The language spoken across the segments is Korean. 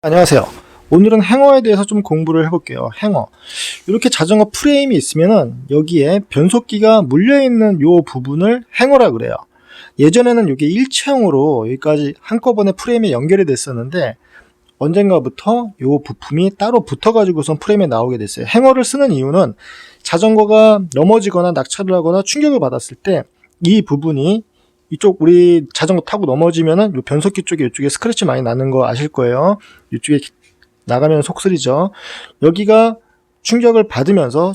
안녕하세요. 오늘은 행어에 대해서 좀 공부를 해볼게요. 행어. 이렇게 자전거 프레임이 있으면은 여기에 변속기가 물려있는 요 부분을 행어라 그래요. 예전에는 이게 일체형으로 여기까지 한꺼번에 프레임에 연결이 됐었는데 언젠가부터 요 부품이 따로 붙어가지고선 프레임에 나오게 됐어요. 행어를 쓰는 이유는 자전거가 넘어지거나 낙차를 하거나 충격을 받았을 때 이 부분이 이쪽 우리 자전거 타고 넘어지면은 요 변속기 쪽에 이쪽에 스크래치 많이 나는 거 아실 거예요. 이쪽에 나가면 속쓰리죠. 여기가 충격을 받으면서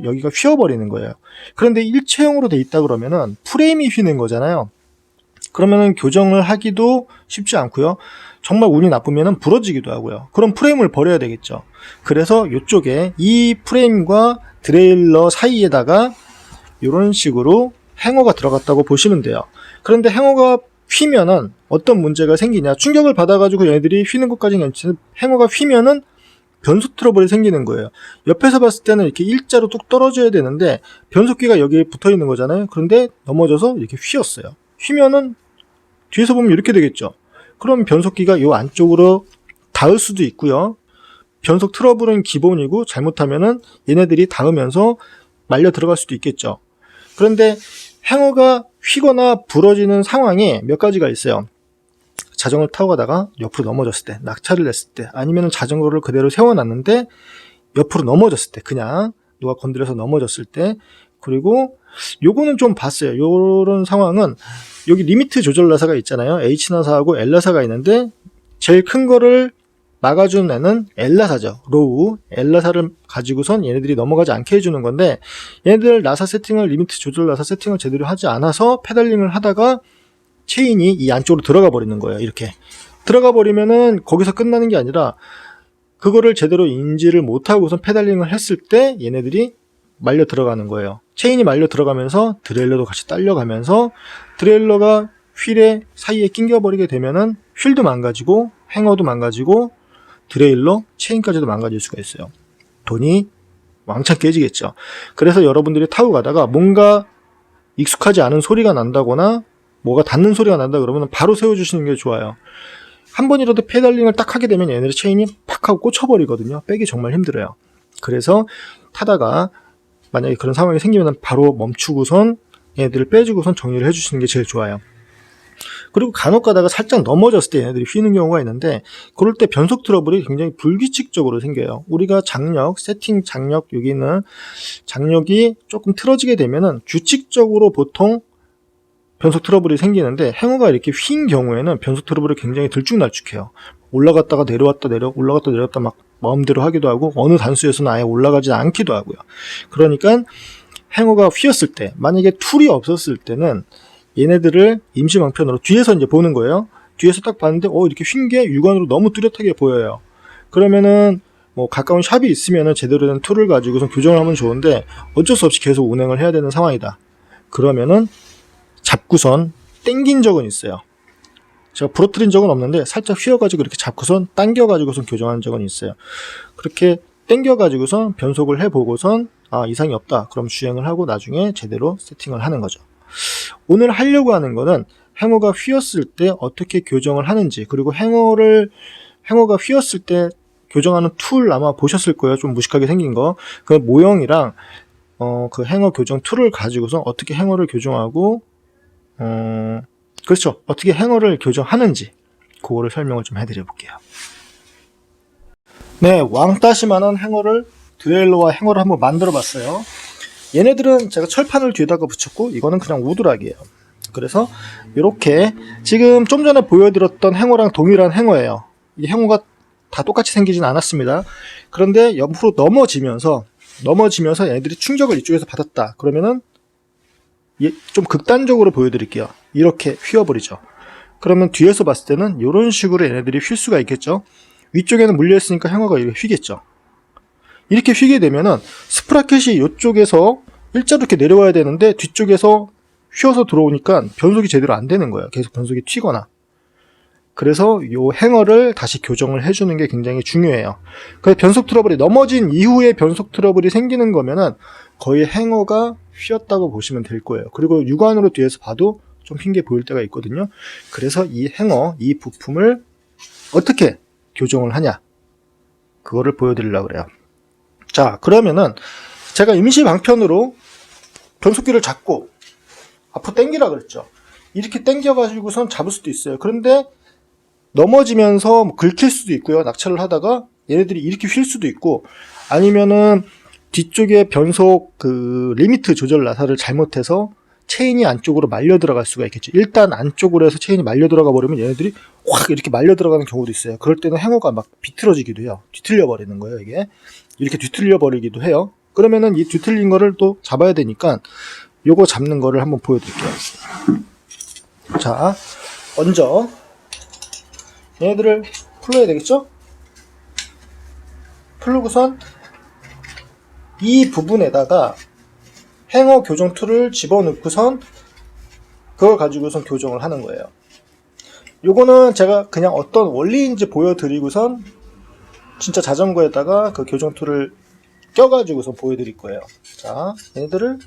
여기가 휘어버리는 거예요. 그런데 일체형으로 돼 있다 그러면은 프레임이 휘는 거잖아요. 그러면은 교정을 하기도 쉽지 않고요. 정말 운이 나쁘면은 부러지기도 하고요. 그럼 프레임을 버려야 되겠죠. 그래서 이쪽에 이 프레임과 드레일러 사이에다가 이런 식으로 행어가 들어갔다고 보시면 돼요. 그런데 행어가 휘면은 어떤 문제가 생기냐? 충격을 받아가지고 얘네들이 휘는 것까지는 괜찮은데 행어가 휘면은 변속 트러블이 생기는 거예요. 옆에서 봤을 때는 이렇게 일자로 뚝 떨어져야 되는데 변속기가 여기에 붙어 있는 거잖아요. 그런데 넘어져서 이렇게 휘었어요. 휘면은 뒤에서 보면 이렇게 되겠죠. 그럼 변속기가 이 안쪽으로 닿을 수도 있고요. 변속 트러블은 기본이고 잘못하면은 얘네들이 닿으면서 말려 들어갈 수도 있겠죠. 그런데 행어가 휘거나 부러지는 상황이 몇 가지가 있어요. 자전거를 타고 가다가 옆으로 넘어졌을 때, 낙차를 냈을 때, 아니면 자전거를 그대로 세워놨는데 옆으로 넘어졌을 때, 그냥 누가 건드려서 넘어졌을 때, 그리고 요거는 좀 봤어요. 요런 상황은 여기 리미트 조절 나사가 있잖아요. H 나사하고 L 나사가 있는데 제일 큰 거를 막아주는 애는 L 나사죠. 로우 L 나사를 가지고선 얘네들이 넘어가지 않게 해주는 건데 얘네들 나사 세팅을 리미트 조절 나사 세팅을 제대로 하지 않아서 페달링을 하다가 체인이 이 안쪽으로 들어가 버리는 거예요. 이렇게 들어가 버리면은 거기서 끝나는 게 아니라 그거를 제대로 인지를 못하고선 페달링을 했을 때 얘네들이 말려 들어가는 거예요. 체인이 말려 들어가면서 드레일러도 같이 딸려가면서 드레일러가 휠의 사이에 낑겨버리게 되면은 휠도 망가지고 행어도 망가지고 드레일러, 체인까지도 망가질 수가 있어요. 돈이 왕창 깨지겠죠. 그래서 여러분들이 타고 가다가 뭔가 익숙하지 않은 소리가 난다거나 뭐가 닿는 소리가 난다 그러면 바로 세워주시는 게 좋아요. 한 번이라도 페달링을 딱 하게 되면 얘네들 체인이 팍 하고 꽂혀버리거든요. 빼기 정말 힘들어요. 그래서 타다가 만약에 그런 상황이 생기면 바로 멈추고선 얘네들을 빼주고선 정리를 해주시는 게 제일 좋아요. 그리고 간혹 가다가 살짝 넘어졌을 때 얘네들이 휘는 경우가 있는데 그럴 때 변속 트러블이 굉장히 불규칙적으로 생겨요. 우리가 장력, 세팅 장력 여기는 장력이 조금 틀어지게 되면은 규칙적으로 보통 변속 트러블이 생기는데 행어가 이렇게 휜 경우에는 변속 트러블이 굉장히 들쭉날쭉해요. 올라갔다가 올라갔다 내려왔다 막 마음대로 하기도 하고 어느 단수에서는 아예 올라가지 않기도 하고요. 그러니까 행어가 휘었을 때 만약에 툴이 없었을 때는 얘네들을 임시방편으로 뒤에서 이제 보는 거예요. 뒤에서 딱 봤는데 이렇게 휜 게 육안으로 너무 뚜렷하게 보여요. 그러면은 뭐 가까운 샵이 있으면은 제대로 된 툴을 가지고서 교정을 하면 좋은데 어쩔 수 없이 계속 운행을 해야 되는 상황이다. 그러면은 잡고선 땡긴 적은 있어요. 제가 부러뜨린 적은 없는데 살짝 휘어가지고 이렇게 잡고선 당겨가지고선 교정한 적은 있어요. 그렇게 당겨가지고선 변속을 해보고선 이상이 없다. 그럼 주행을 하고 나중에 제대로 세팅을 하는 거죠. 오늘 하려고 하는 거는 행어가 휘었을 때 어떻게 교정을 하는지 그리고 행어가 휘었을 때 교정하는 툴 아마 보셨을 거예요. 좀 무식하게 생긴 거. 그 모형이랑 그 행어 교정 툴을 가지고서 어떻게 행어를 교정하고 그렇죠. 어떻게 행어를 교정하는지 그거를 설명을 좀 해드려 볼게요. 네, 왕따시만한 행어를 드레일러와 행어를 한번 만들어 봤어요. 얘네들은 제가 철판을 뒤에다가 붙였고 이거는 그냥 우드락이에요. 그래서 이렇게 지금 좀 전에 보여드렸던 행어랑 동일한 행어예요. 이 행어가 다 똑같이 생기진 않았습니다. 그런데 옆으로 넘어지면서 얘네들이 충격을 이쪽에서 받았다. 그러면은 좀 극단적으로 보여드릴게요. 이렇게 휘어버리죠. 그러면 뒤에서 봤을 때는 이런 식으로 얘네들이 휠 수가 있겠죠. 위쪽에는 물려있으니까 행어가 이렇게 휘겠죠. 이렇게 휘게 되면은 스프라켓이 이쪽에서 일자로 이렇게 내려와야 되는데 뒤쪽에서 휘어서 들어오니까 변속이 제대로 안 되는 거예요. 계속 변속이 튀거나. 그래서 이 행어를 다시 교정을 해주는 게 굉장히 중요해요. 그래서 변속 트러블이 넘어진 이후에 변속 트러블이 생기는 거면은 거의 행어가 휘었다고 보시면 될 거예요. 그리고 육안으로 뒤에서 봐도 좀 휜 게 보일 때가 있거든요. 그래서 이 행어, 이 부품을 어떻게 교정을 하냐, 그거를 보여드리려고 그래요. 자, 그러면은 제가 임시 방편으로 변속기를 잡고 앞으로 당기라 그랬죠. 이렇게 당겨가지고선 잡을 수도 있어요. 그런데 넘어지면서 뭐 긁힐 수도 있고요. 낙차를 하다가 얘네들이 이렇게 휠 수도 있고, 아니면은 뒤쪽에 변속 그 리미트 조절 나사를 잘못해서 체인이 안쪽으로 말려 들어갈 수가 있겠죠. 일단 안쪽으로 해서 체인이 말려 들어가 버리면 얘네들이 확 이렇게 말려 들어가는 경우도 있어요. 그럴 때는 행어가 막 비틀어지기도 해요. 뒤틀려 버리는 거예요. 이게 이렇게 뒤틀려 버리기도 해요. 그러면은 이 뒤틀린 거를 또 잡아야 되니까 요거 잡는 거를 한번 보여드릴게요. 자, 먼저 얘네들을 풀러야 되겠죠? 풀고선 이 부분에다가 행어 교정 툴을 집어넣고선 그걸 가지고선 교정을 하는 거예요. 요거는 제가 그냥 어떤 원리인지 보여드리고선 진짜 자전거에다가 그 교정 툴을 껴가지고선 보여드릴 거예요. 자, 얘네들을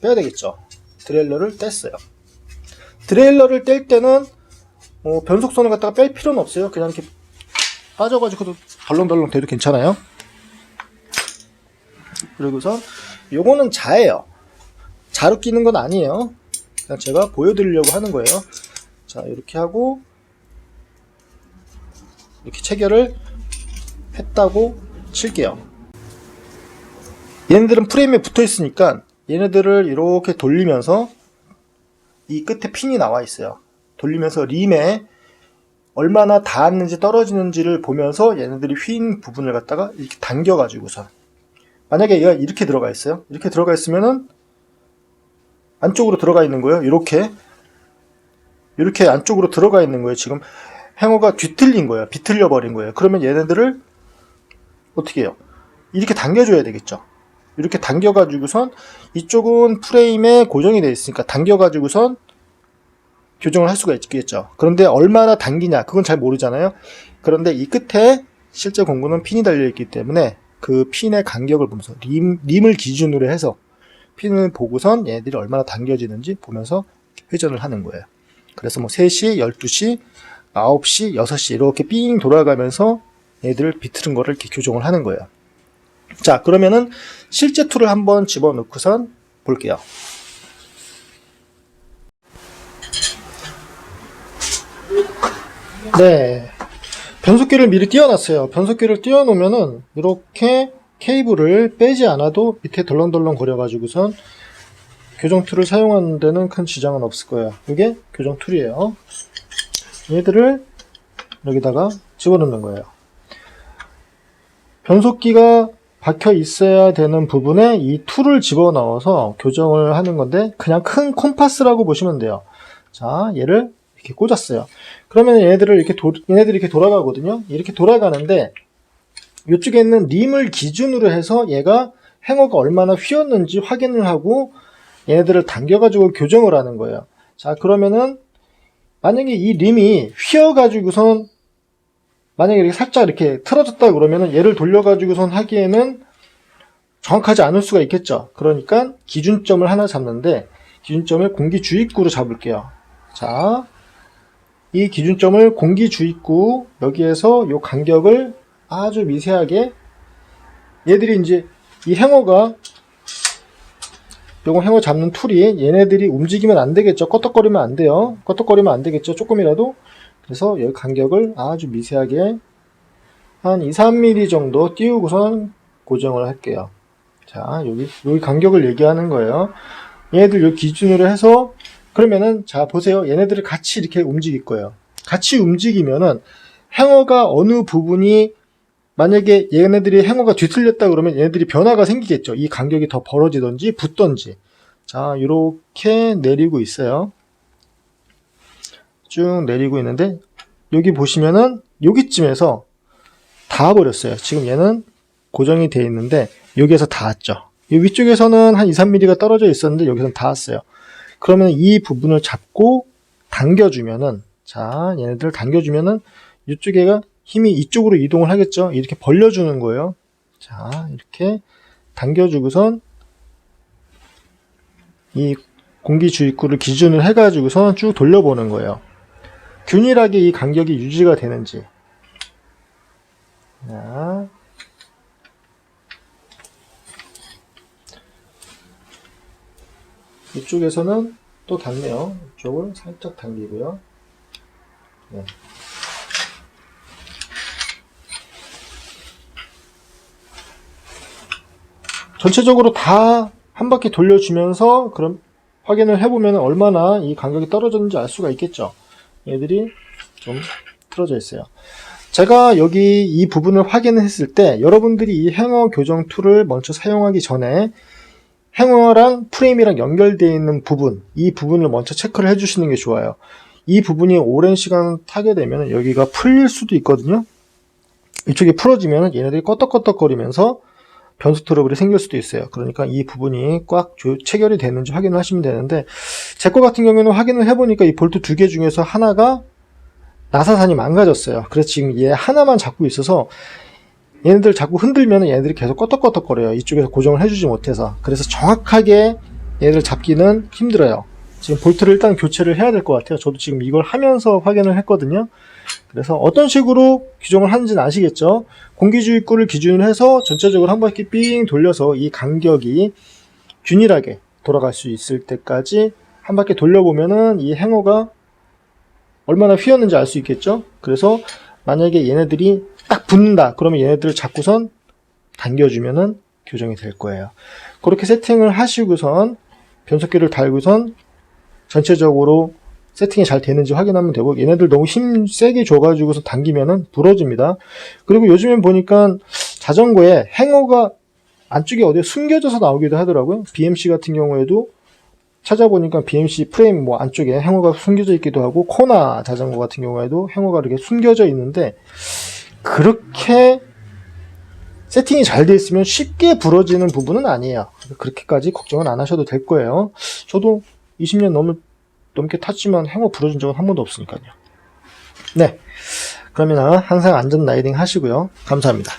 빼야 되겠죠. 드레일러를 뗐어요. 드레일러를 뗄 때는 변속선을 갖다가 뺄 필요는 없어요. 그냥 이렇게 빠져가지고도 덜렁덜렁 돼도 괜찮아요. 그리고선 요거는 자예요. 자로 끼는 건 아니에요. 그냥 제가 보여드리려고 하는 거예요. 자, 이렇게 하고 이렇게 체결을 했다고 칠게요. 얘네들은 프레임에 붙어 있으니까 얘네들을 이렇게 돌리면서 이 끝에 핀이 나와 있어요. 돌리면서 림에 얼마나 닿았는지 떨어지는지를 보면서 얘네들이 휜 부분을 갖다가 이렇게 당겨가지고서, 만약에 얘가 이렇게 들어가 있어요. 이렇게 들어가 있으면은 안쪽으로 들어가 있는 거예요. 이렇게 안쪽으로 들어가 있는 거예요. 지금 행어가 뒤틀린 거예요. 비틀려 버린 거예요. 그러면 얘네들을 어떻게 해요? 이렇게 당겨줘야 되겠죠. 이렇게 당겨가지고선 이쪽은 프레임에 고정이 되어 있으니까 당겨가지고선 교정을 할 수가 있겠죠. 그런데 얼마나 당기냐, 그건 잘 모르잖아요. 그런데 이 끝에 실제 공구는 핀이 달려있기 때문에 그 핀의 간격을 보면서 림을 기준으로 해서 핀을 보고선 얘네들이 얼마나 당겨지는지 보면서 회전을 하는 거예요. 그래서 뭐 3시, 12시, 9시, 6시 이렇게 삥 돌아가면서 얘들을 비틀은 거를 이렇게 교정을 하는 거예요. 자, 그러면은 실제 툴을 한번 집어넣고선 볼게요. 네, 변속기를 미리 띄워놨어요. 변속기를 띄워놓으면은 이렇게 케이블을 빼지 않아도 밑에 덜렁덜렁 거려가지고선 교정 툴을 사용하는 데는 큰 지장은 없을 거예요. 이게 교정 툴이에요. 얘들을 여기다가 집어넣는 거예요. 변속기가 박혀 있어야 되는 부분에 이 툴을 집어넣어서 교정을 하는 건데, 그냥 큰 콤파스라고 보시면 돼요. 자, 얘를 이렇게 꽂았어요. 그러면 얘네들이 이렇게 돌아가거든요. 이렇게 돌아가는데 이쪽에 있는 림을 기준으로 해서 얘가 행어가 얼마나 휘었는지 확인을 하고 얘네들을 당겨가지고 교정을 하는 거예요. 자, 그러면은 만약에 이 림이 휘어가지고선 만약에 이렇게 살짝 이렇게 틀어졌다 그러면은 얘를 돌려가지고선 하기에는 정확하지 않을 수가 있겠죠. 그러니까 기준점을 하나 잡는데, 기준점을 공기 주입구로 잡을게요. 자, 이 기준점을 공기 주입구, 여기에서 요 간격을 아주 미세하게, 얘들이 이제 이 행어가, 요거 행어 잡는 툴이 얘네들이 움직이면 안 되겠죠. 껐덕거리면 안 돼요. 껐덕거리면 안 되겠죠. 조금이라도. 그래서 여기 간격을 아주 미세하게 한 2-3mm 정도 띄우고선 고정을 할게요. 자, 여기 간격을 얘기하는 거예요. 얘네들 요 기준으로 해서, 그러면은 자 보세요. 얘네들이 같이 이렇게 움직일 거예요. 같이 움직이면은 행어가 어느 부분이, 만약에 얘네들이 행어가 뒤틀렸다 그러면 얘네들이 변화가 생기겠죠. 이 간격이 더 벌어지던지 붙던지. 자, 이렇게 내리고 있어요. 쭉 내리고 있는데 여기 보시면은 여기쯤에서 닿아버렸어요. 지금 얘는 고정이 되어 있는데 여기에서 닿았죠. 이 위쪽에서는 한 2-3mm가 떨어져 있었는데 여기서는 닿았어요. 그러면 이 부분을 잡고 당겨주면은, 자, 얘네들 당겨주면은 이쪽에가 힘이 이쪽으로 이동을 하겠죠. 이렇게 벌려주는 거예요. 자, 이렇게 당겨주고선 이 공기 주입구를 기준으로 해가지고선 쭉 돌려보는 거예요. 균일하게 이 간격이 유지가 되는지. 자, 이쪽에서는 또 닿네요. 이쪽을 살짝 당기고요. 네. 전체적으로 다 한 바퀴 돌려주면서 그럼 확인을 해보면 얼마나 이 간격이 떨어졌는지 알 수가 있겠죠. 얘들이 좀 틀어져 있어요. 제가 여기 이 부분을 확인을 했을 때 여러분들이 이 행어 교정 툴을 먼저 사용하기 전에 행어랑 프레임이랑 연결되어 있는 부분, 이 부분을 먼저 체크를 해주시는 게 좋아요. 이 부분이 오랜 시간 타게 되면 여기가 풀릴 수도 있거든요. 이쪽이 풀어지면 얘네들이 껐덕껐덕거리면서 변속 트러블이 생길 수도 있어요. 그러니까 이 부분이 꽉 체결이 되는지 확인을 하시면 되는데, 제 거 같은 경우에는 확인을 해보니까 이 볼트 두 개 중에서 하나가 나사산이 망가졌어요. 그래서 지금 얘 하나만 잡고 있어서 얘네들 자꾸 흔들면 얘네들이 계속 껐덕껐덕거려요. 이쪽에서 고정을 해주지 못해서. 그래서 정확하게 얘네들 잡기는 힘들어요. 지금 볼트를 일단 교체를 해야 될 것 같아요. 저도 지금 이걸 하면서 확인을 했거든요. 그래서 어떤 식으로 규정을 하는지는 아시겠죠? 공기주입구를 기준으로 해서 전체적으로 한 바퀴 삥 돌려서 이 간격이 균일하게 돌아갈 수 있을 때까지 한 바퀴 돌려보면은 이 행어가 얼마나 휘었는지 알 수 있겠죠? 그래서 만약에 얘네들이 딱 붙는다 그러면 얘네들을 잡고선 당겨주면은 교정이 될 거예요. 그렇게 세팅을 하시고선 변속기를 달고선 전체적으로 세팅이 잘 되는지 확인하면 되고, 얘네들 너무 힘 세게 줘가지고서 당기면은 부러집니다. 그리고 요즘엔 보니까 자전거에 행어가 안쪽에 어디에 숨겨져서 나오기도 하더라고요. BMC 같은 경우에도 찾아보니까 BMC 프레임 뭐 안쪽에 행어가 숨겨져 있기도 하고, 코나 자전거 같은 경우에도 행어가 이렇게 숨겨져 있는데, 그렇게 세팅이 잘 돼 있으면 쉽게 부러지는 부분은 아니에요. 그렇게까지 걱정은 안 하셔도 될 거예요. 저도 20년 넘게 탔지만 행어 부러진 적은 한 번도 없으니까요. 네. 그러면 항상 안전 라이딩 하시고요. 감사합니다.